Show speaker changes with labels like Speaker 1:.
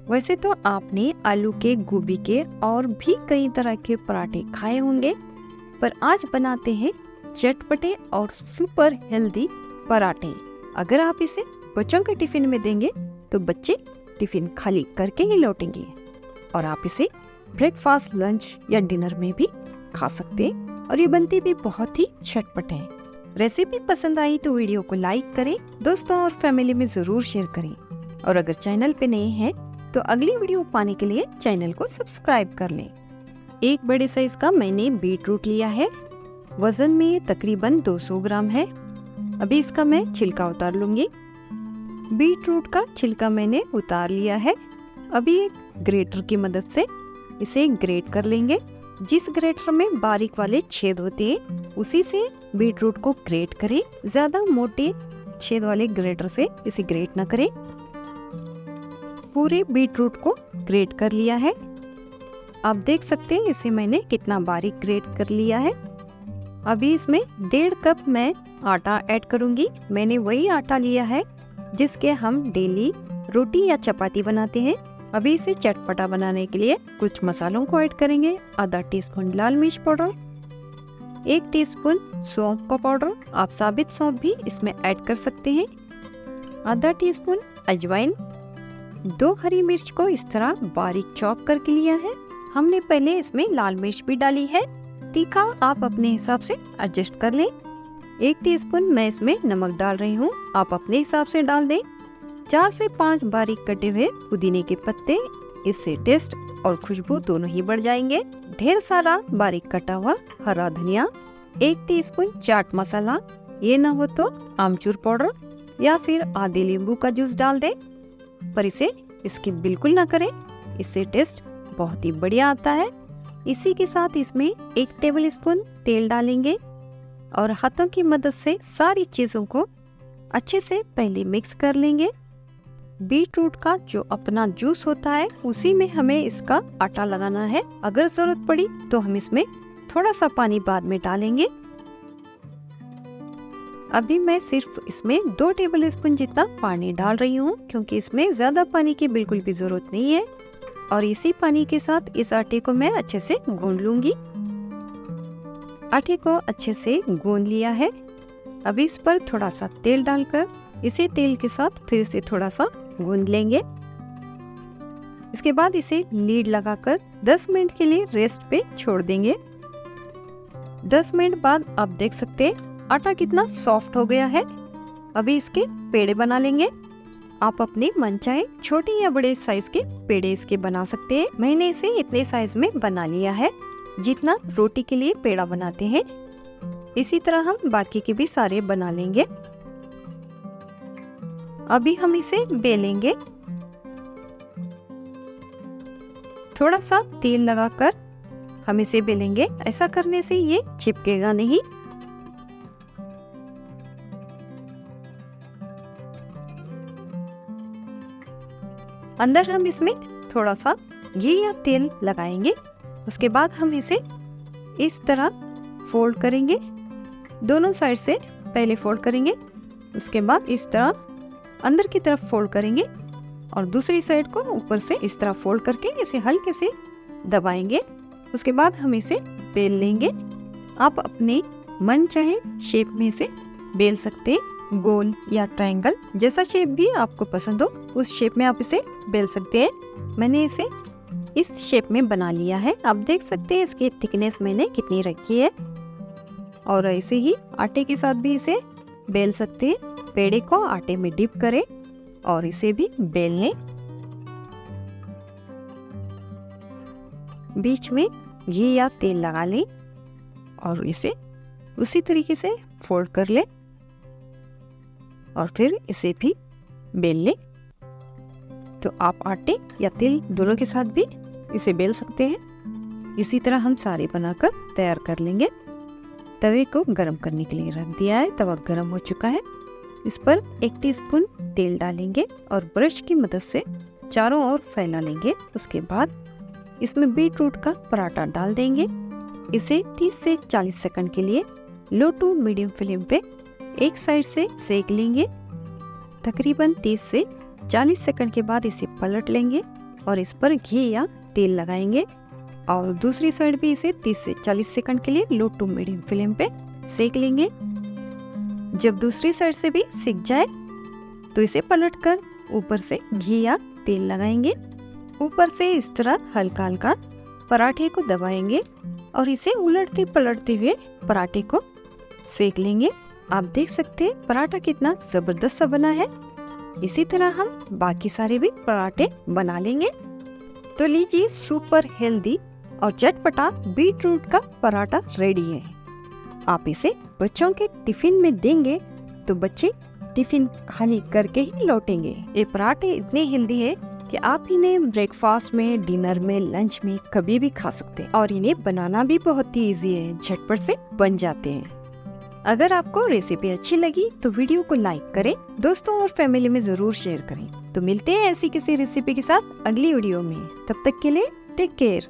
Speaker 1: वैसे तो आपने आलू के, गोभी के और भी कई तरह के पराठे खाए होंगे, पर आज बनाते हैं चटपटे और सुपर हेल्दी पराठे। अगर आप इसे बच्चों के टिफिन में देंगे तो बच्चे टिफिन खाली करके ही लौटेंगे, और आप इसे ब्रेकफास्ट, लंच या डिनर में भी खा सकते हैं और ये बनती भी बहुत ही झटपट है। रेसिपी पसंद आई तो वीडियो को लाइक करें, दोस्तों और फैमिली में जरूर शेयर करें, और अगर चैनल पे नए हैं तो अगली वीडियो पाने के लिए चैनल को सब्सक्राइब कर लें। एक बड़े साइज का मैंने बीट रूट लिया है, वजन में ये तकरीबन 200 ग्राम है। अभी इसका मैं छिलका उतार लूंगी। बीट रूट का छिलका मैंने उतार लिया है। अभी एक ग्रेटर की मदद से इसे ग्रेट कर लेंगे। जिस ग्रेटर में बारीक वाले छेद होते हैं उसी से बीट रूट को ग्रेट करें, ज्यादा मोटे छेद वाले ग्रेटर से इसे ग्रेट न करें। पूरे बीट रूट को ग्रेट कर लिया है। आप देख सकते हैं इसे मैंने कितना बारीक ग्रेट कर लिया है। अभी इसमें 1.5 कप मैं आटा ऐड करूंगी। मैंने वही आटा लिया है जिसके हम डेली रोटी या चपाती बनाते हैं। अभी इसे चटपटा बनाने के लिए कुछ मसालों को ऐड करेंगे। आधा टीस्पून लाल मिर्च पाउडर, 1 टीस्पून सौंफ का पाउडर, आप साबित सौंफ भी इसमें ऐड कर सकते हैं, आधा टीस्पून अजवाइन, 2 हरी मिर्च को इस तरह बारीक चॉप करके लिया है। हमने पहले इसमें लाल मिर्च भी डाली है, तीखा आप अपने हिसाब से एडजस्ट कर लें। 1 टीस्पून मैं इसमें नमक डाल रही हूँ, आप अपने हिसाब से डाल दें। 4 से 5 बारीक कटे हुए पुदीने के पत्ते, इससे टेस्ट और खुशबू दोनों ही बढ़ जाएंगे। ढेर सारा बारीक कटा हुआ हरा धनिया, 1 टीस्पून चाट मसाला, ये ना हो तो आमचूर पाउडर या फिर आधे नींबू का जूस डाल दें, पर इसे स्किप बिल्कुल ना करें, इससे टेस्ट बहुत ही बढ़िया आता है। इसी के साथ इसमें 1 टेबल स्पून तेल डालेंगे और हाथों की मदद से सारी चीजों को अच्छे से पहले मिक्स कर लेंगे। बीट रूट का जो अपना जूस होता है उसी में हमें इसका आटा लगाना है। अगर जरूरत पड़ी तो हम इसमें थोड़ा सा पानी बाद में डालेंगे। अभी मैं सिर्फ इसमें 2 टेबल स्पून जितना पानी डाल रही हूँ, क्योंकि इसमें ज्यादा पानी की बिल्कुल भी जरूरत नहीं है। और इसी पानी के साथ इस आटे को मैं अच्छे से गूंद लूंगी। आटे को अच्छे से गूंद लिया है। अभी इस पर थोड़ा सा तेल डालकर इसे तेल के साथ फिर से थोड़ा सा गूंद लेंगे। इसके बाद इसे लीड लगाकर 10 मिनट के लिए रेस्ट पे छोड़ देंगे। 10 मिनट बाद आप देख सकते हैं आटा कितना सॉफ्ट हो गया है। अभी इसके पेड़े बना लेंगे। आप अपने मन चाहे छोटे या बड़े साइज के पेड़े इसके बना सकते हैं। मैंने इसे इतने साइज में बना लिया है जितना रोटी के लिए पेड़ा बनाते हैं। इसी तरह हम बाकी के भी सारे बना लेंगे। अभी हम इसे बेलेंगे। थोड़ा सा तेल लगाकर हम इसे बेलेंगे। ऐसा करने से ये चिपकेगा नहीं। अंदर हम इसमें थोड़ा सा घी या तेल लगाएंगे। उसके बाद हम इसे इस तरह फोल्ड करेंगे। दोनों साइड से पहले फोल्ड करेंगे, उसके बाद इस तरह अंदर की तरफ फोल्ड करेंगे और दूसरी साइड को ऊपर से इस तरह फोल्ड करके इसे हल्के से दबाएंगे। उसके बाद हम इसे बेल लेंगे। आप अपने मन चाहे शेप में इसे बेल सकते हैं, गोल या ट्रायंगल, जैसा शेप भी आपको पसंद हो उस शेप में आप इसे बेल सकते हैं। मैंने इसे इस शेप में बना लिया है। आप देख सकते हैं इसकी थिकनेस मैंने कितनी रखी है। और ऐसे ही आटे के साथ भी इसे बेल सकते हैं। पेड़े को आटे में डिप करें और इसे भी बेल लें। बीच में घी या तेल लगा लें और इसे उसी तरीके से फोल्ड कर लें और फिर इसे भी बेल लें। तो आप आटे या तेल दोनों के साथ भी इसे बेल सकते हैं। इसी तरह हम सारे बनाकर तैयार कर लेंगे। तवे को गरम करने के लिए रख दिया है। तवा गरम हो चुका है। इस पर 1 टीस्पून तेल डालेंगे और ब्रश की मदद से चारों ओर फैला लेंगे। उसके बाद इसमें बीट रूट का पराठा डाल देंगे। इसे 30 से 40 सेकंड के लिए लो टू मीडियम फ्लेम पे एक साइड से सेक लेंगे। तकरीबन 30 से 40 सेकंड के बाद इसे पलट लेंगे और इस पर घी या तेल लगाएंगे और दूसरी साइड भी इसे 30 से 40 सेकंड के लिए लो टू मीडियम फ्लेम पे सेक लेंगे। जब दूसरी साइड से भी सिक जाए तो इसे पलटकर ऊपर से घी या तेल लगाएंगे। ऊपर से इस तरह हल्का हल्का पराठे को दबाएंगे और इसे उलटते पलटते हुए पराठे को सेक लेंगे। आप देख सकते हैं पराठा कितना जबरदस्त सा बना है। इसी तरह हम बाकी सारे भी पराठे बना लेंगे। तो लीजिए, सुपर हेल्दी और चटपटा बीट रूट का पराठा रेडी है। आप इसे बच्चों के टिफिन में देंगे तो बच्चे टिफिन खाली करके ही लौटेंगे। ये पराठे इतने हेल्दी है कि आप इन्हें ब्रेकफास्ट में, डिनर में, लंच में कभी भी खा सकते हैं और इन्हें बनाना भी बहुत ही इजी है, झटपट से बन जाते हैं। अगर आपको रेसिपी अच्छी लगी तो वीडियो को लाइक करें, दोस्तों और फैमिली में जरूर शेयर करें। तो मिलते हैं ऐसी किसी रेसिपी के साथ अगली वीडियो में। तब तक के लिए टेक केयर।